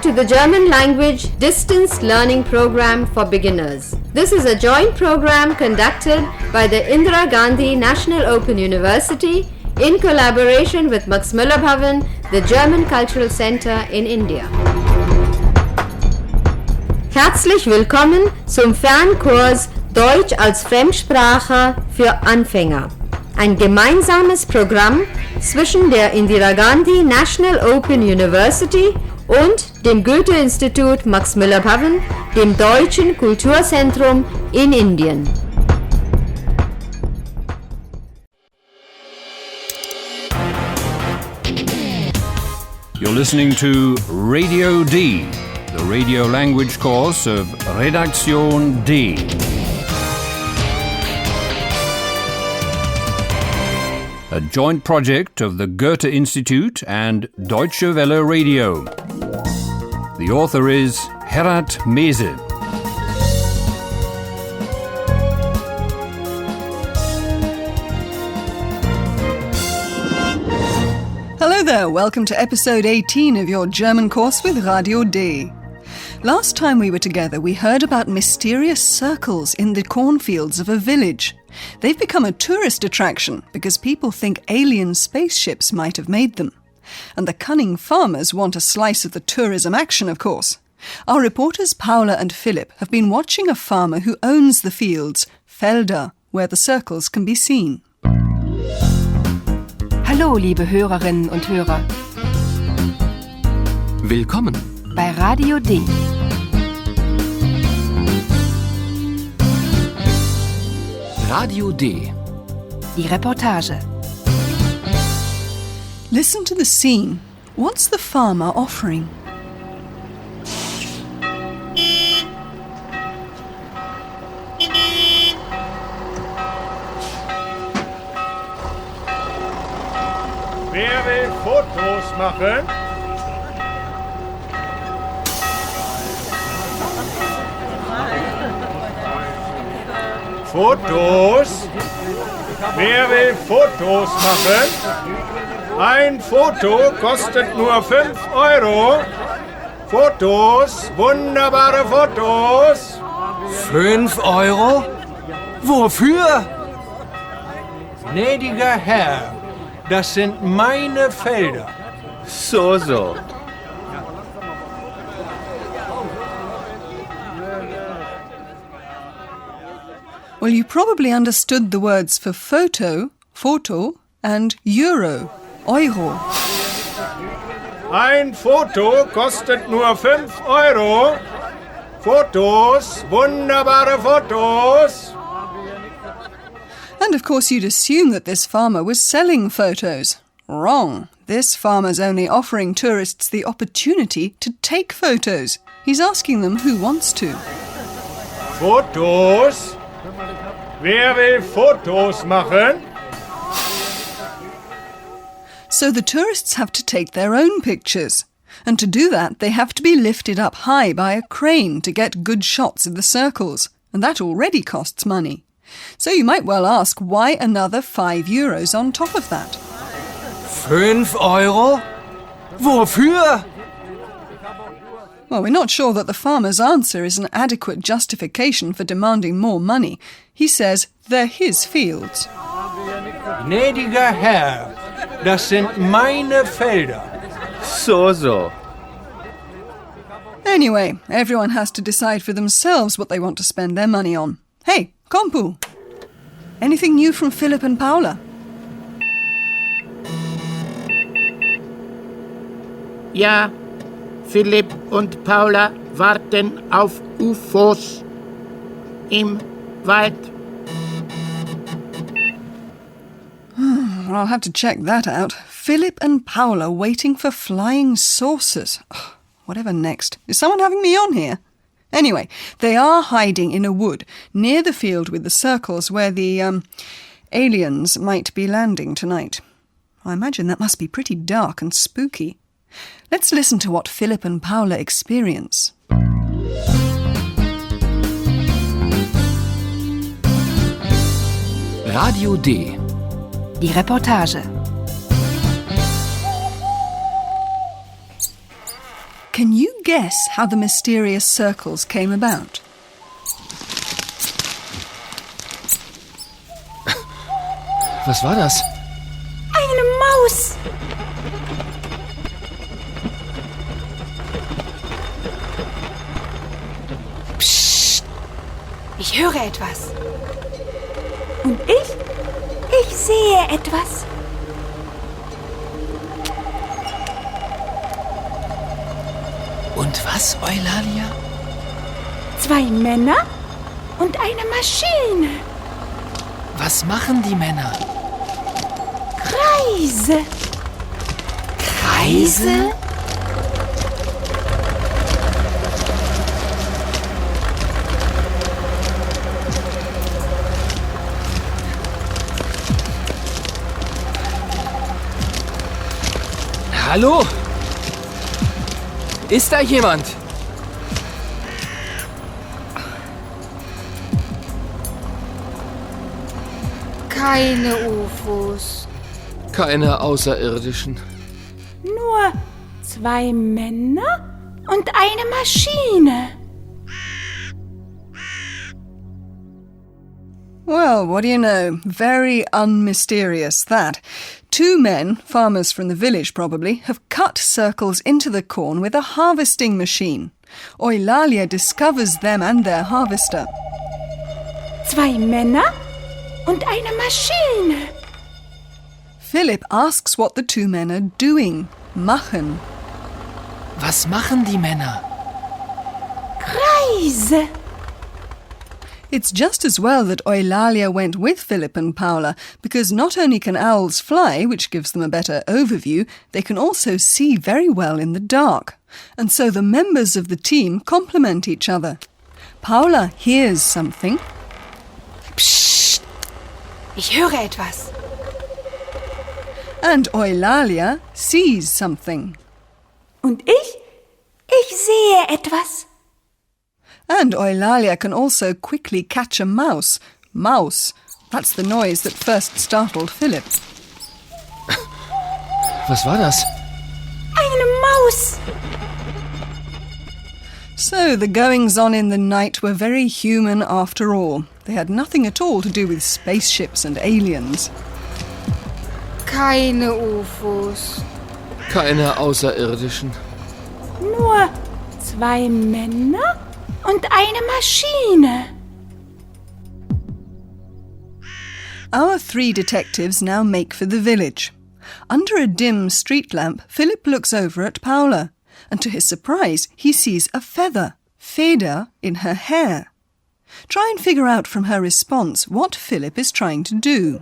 to the German language distance learning program for beginners. This is a joint program conducted by the Indira Gandhi National Open University in collaboration with Max Müller Bhavan, the German Cultural Center in India. Herzlich willkommen zum Fernkurs Deutsch als Fremdsprache für Anfänger. Ein gemeinsames Programm zwischen der Indira Gandhi National Open University und dem Goethe-Institut Max Müller Bhavan, dem Deutschen Kulturzentrum in Indien. You're listening to Radio D, the radio language course of Redaktion D. A joint project of the Goethe Institute and Deutsche Welle Radio. The author is Herat Mese. Hello there, welcome to episode 18 of your German course with Radio D. Last time we were together, we heard about mysterious circles in the cornfields of a village. They've become a tourist attraction because people think alien spaceships might have made them. And the cunning farmers want a slice of the tourism action, of course. Our reporters Paula and Philip have been watching a farmer who owns the fields, Felder, where the circles can be seen. Hallo, liebe Hörerinnen und Hörer. Willkommen bei Radio D. Radio D. Die Reportage. Listen to the scene. What's the farmer offering? Wer will Fotos machen? Fotos? Wer will Fotos machen? Ein Foto kostet nur 5 Euro. Fotos, wunderbare Fotos. 5 Euro? Wofür? Gnädiger Herr, das sind meine Felder. So. Well, you probably understood the words for photo, and euro, Euro. Ein Foto kostet nur 5 Euro. Fotos, wunderbare Fotos. And of course you'd assume that this farmer was selling photos. Wrong. This farmer's only offering tourists the opportunity to take photos. He's asking them who wants to. Fotos? Wer will Fotos machen? So the tourists have to take their own pictures. And to do that, they have to be lifted up high by a crane to get good shots of the circles. And that already costs money. So you might well ask, why another 5 euros on top of that? 5 Euro? Wofür? Well, we're not sure that the farmer's answer is an adequate justification for demanding more money. He says they're his fields. Gnädiger Herr, das sind meine Felder. So. Anyway, everyone has to decide for themselves what they want to spend their money on. Hey, Kompu! Anything new from Philip and Paula? Ja, Philipp und Paula warten auf UFOs im Wald. I'll have to check that out. Philip and Paula waiting for flying saucers. Ugh, whatever next. Is someone having me on here? Anyway, they are hiding in a wood near the field with the circles where the aliens might be landing tonight. I imagine that must be pretty dark and spooky. Let's listen to what Philip and Paula experience. Radio D. Die Reportage. Can you guess how the mysterious circles came about? Was war das? Eine Maus! Psst! Ich höre etwas. Und ich? Ich sehe etwas. Und was, Eulalia? 2 Männer und eine Maschine. Was machen die Männer? Kreise. Kreise? Hallo? Ist da jemand? Keine UFOs. Keine Außerirdischen. Nur 2 Männer und eine Maschine. Well, what do you know? Very unmysterious, that. 2 men, farmers from the village probably, have cut circles into the corn with a harvesting machine. Eulalia discovers them and their harvester. 2 Männer und eine Maschine. Philip asks what the 2 men are doing. Machen. Was machen die Männer? Kreise. It's just as well that Eulalia went with Philip and Paula, because not only can owls fly, which gives them a better overview, they can also see very well in the dark. And so the members of the team complement each other. Paula hears something. Psst! Ich höre etwas. And Eulalia sees something. Und ich sehe etwas. And Eulalia can also quickly catch a mouse. Mouse. That's the noise that first startled Philip. Was war das? Eine Maus. So the goings-on in the night were very human after all. They had nothing at all to do with spaceships and aliens. Keine UFOs. Keine Außerirdischen. Nur 2 Männer und eine Maschine. Our 3 detectives now make for the village. Under a dim street lamp, Philip looks over at Paula, and to his surprise, he sees a feather, Feder, in her hair. Try and figure out from her response what Philip is trying to do.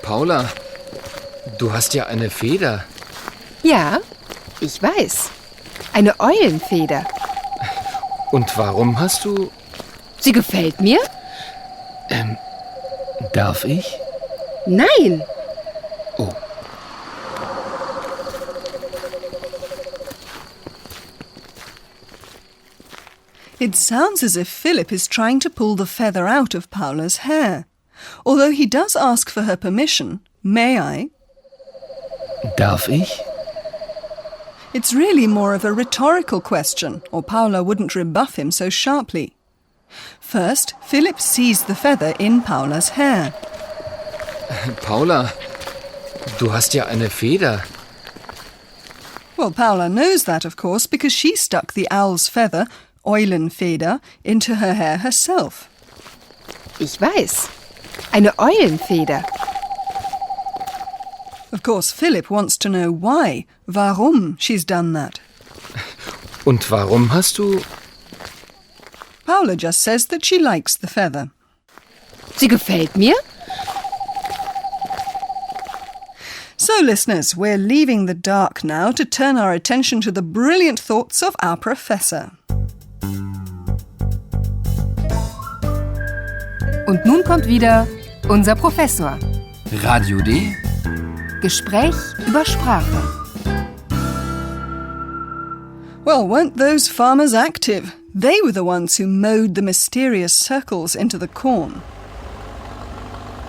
Paula, du hast ja eine Feder. Ja, ich weiß. Eine Eulenfeder. Und warum hast du... Sie gefällt mir? Darf ich? Nein. Oh. It sounds as if Philip is trying to pull the feather out of Paula's hair. Although he does ask for her permission, may I? Darf ich? It's really more of a rhetorical question, or Paula wouldn't rebuff him so sharply. First, Philip sees the feather in Paula's hair. Paula, du hast ja eine Feder. Well, Paula knows that, of course, because she stuck the owl's feather, Eulenfeder, into her hair herself. Ich weiß. Eine Eulenfeder. Of course, Philip wants to know why, warum she's done that. Und warum hast du... Paula just says that she likes the feather. Sie gefällt mir? So, listeners, we're leaving the dark now to turn our attention to the brilliant thoughts of our professor. Und nun kommt wieder unser Professor. Radio D? Gespräch über Sprache. Well, weren't those farmers active? They were the ones who mowed the mysterious circles into the corn.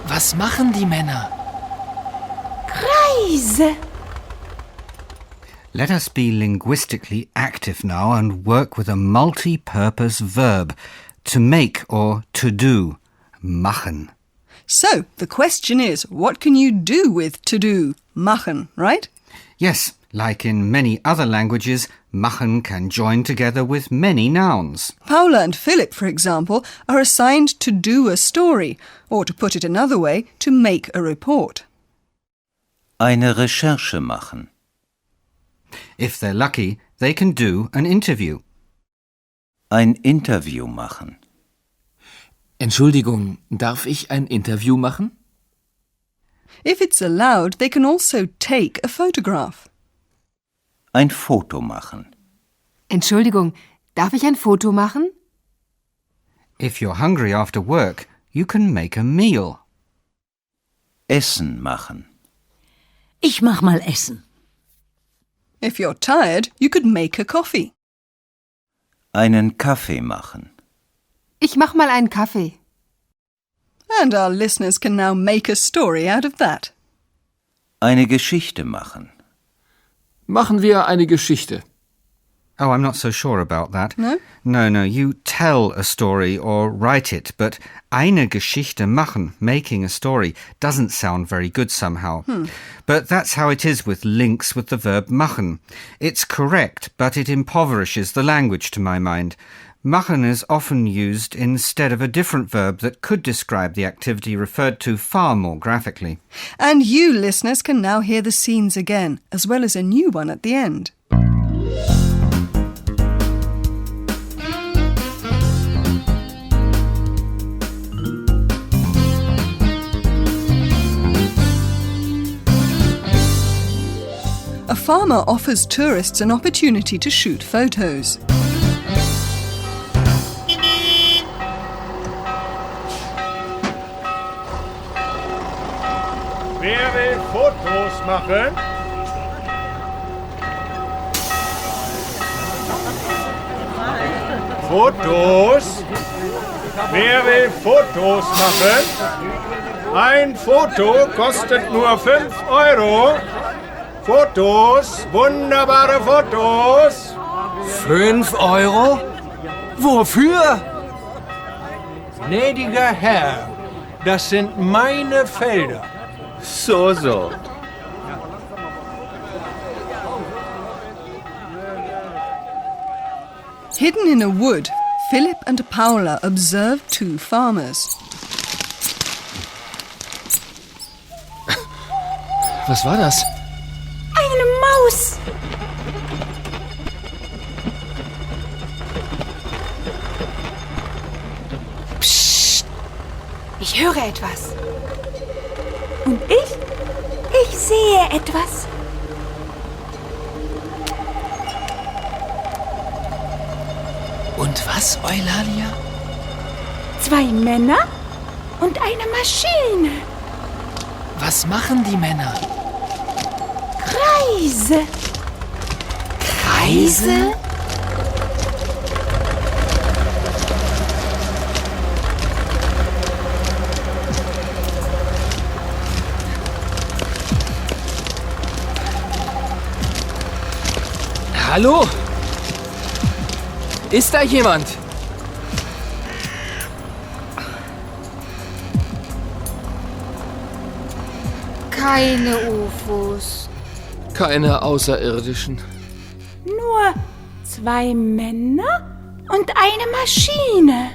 Was machen die Männer? Kreise. Let us be linguistically active now and work with a multi-purpose verb. To make or to do. Machen. So, the question is, what can you do with to do? Machen, right? Yes, like in many other languages, machen can join together with many nouns. Paula and Philip, for example, are assigned to do a story, or to put it another way, to make a report. Eine Recherche machen. If they're lucky, they can do an interview. Ein Interview machen. Entschuldigung, darf ich ein Interview machen? If it's allowed, they can also take a photograph. Ein Foto machen. Entschuldigung, darf ich ein Foto machen? If you're hungry after work, you can make a meal. Essen machen. Ich mach mal Essen. If you're tired, you could make a coffee. Einen Kaffee machen. Ich mach mal einen Kaffee. And our listeners can now make a story out of that. Eine Geschichte machen. Machen wir eine Geschichte. Oh, I'm not so sure about that. No? No, you tell a story or write it, but eine Geschichte machen, making a story, doesn't sound very good somehow. But that's how it is with links with the verb machen. It's correct, but it impoverishes the language to my mind. Machen is often used instead of a different verb that could describe the activity referred to far more graphically. And you listeners can now hear the scenes again, as well as a new one at the end. A farmer offers tourists an opportunity to shoot photos. Wer will Fotos machen? Fotos? Wer will Fotos machen? Ein Foto kostet nur 5 Euro. Fotos, wunderbare Fotos. 5 Euro? Wofür? Gnädiger Herr, das sind meine Felder. So. Hidden in a wood, Philip and Paula observe two farmers. Was war das? Eine Maus. Psst! Ich höre etwas. Und ich sehe etwas. Und was, Eulalia? 2 Männer und eine Maschine. Was machen die Männer? Kreise. Kreise? Hallo? Ist da jemand? Keine UFOs. Keine Außerirdischen. Nur 2 Männer und eine Maschine.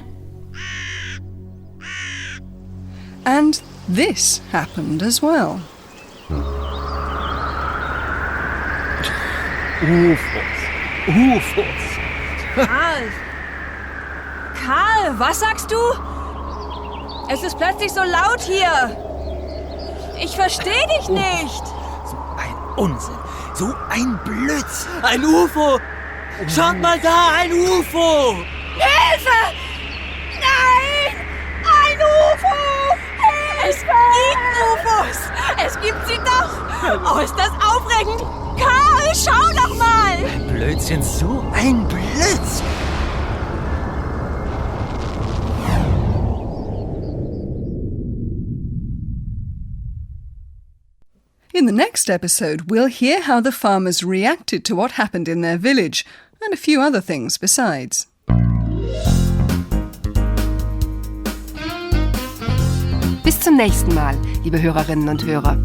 And this happened as well. UFOs. Karl, was sagst du? Es ist plötzlich so laut hier. Ich verstehe dich nicht. So ein Unsinn. So ein Blödsinn. Ein UFO. Schaut mal da, ein UFO. Hilfe! Nein! Ein UFO! Es gibt UFOs. Es gibt sie doch. Oh, ist das aufregend. Karl, schau doch mal. Ein Blödsinn, so ein Blödsinn. In the next episode, we'll hear how the farmers reacted to what happened in their village, and a few other things besides. Bis zum nächsten Mal, liebe Hörerinnen und Hörer.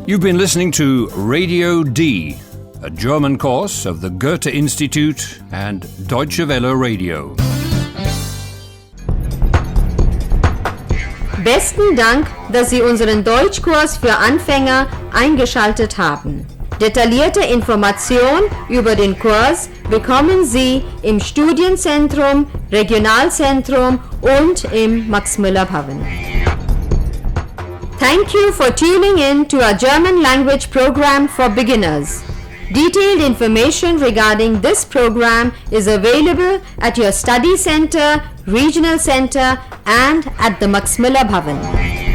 You've been listening to Radio D, a German course of the Goethe Institute and Deutsche Welle Radio. Besten Dank, dass Sie unseren Deutschkurs für Anfänger eingeschaltet haben. Detaillierte Informationen über den Kurs bekommen Sie im Studienzentrum, Regionalzentrum und im Max-Müller-Bhavan. Thank you for tuning in to our German language program for beginners. Detailed information regarding this program is available at your study center, regional center and at the Max-Müller-Bhavan.